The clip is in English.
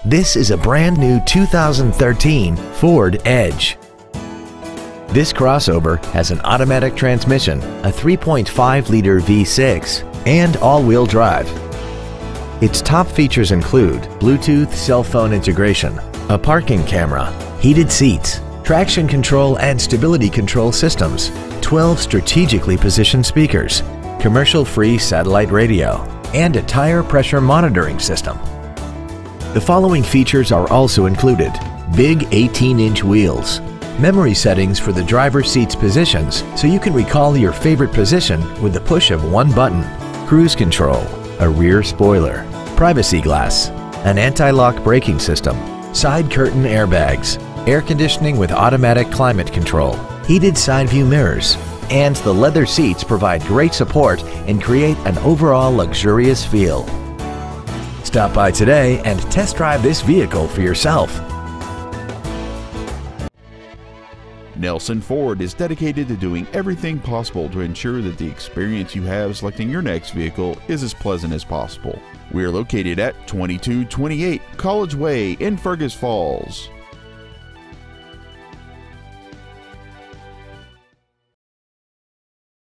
This is a brand new 2013 Ford Edge. This crossover has an automatic transmission, a 3.5-liter V6, and all-wheel drive. Its top features include Bluetooth cell phone integration, a parking camera, heated seats, traction control and stability control systems, 12 strategically positioned speakers, commercial-free satellite radio, and a tire pressure monitoring system. The following features are also included: big 18-inch wheels, memory settings for the driver's seat's positions so you can recall your favorite position with the push of one button, cruise control, a rear spoiler, privacy glass, an anti-lock braking system, side curtain airbags, air conditioning with automatic climate control, heated side view mirrors, and the leather seats provide great support and create an overall luxurious feel. Stop by today and test drive this vehicle for yourself. Nelson Ford is dedicated to doing everything possible to ensure that the experience you have selecting your next vehicle is as pleasant as possible. We are located at 2228 College Way in Fergus Falls.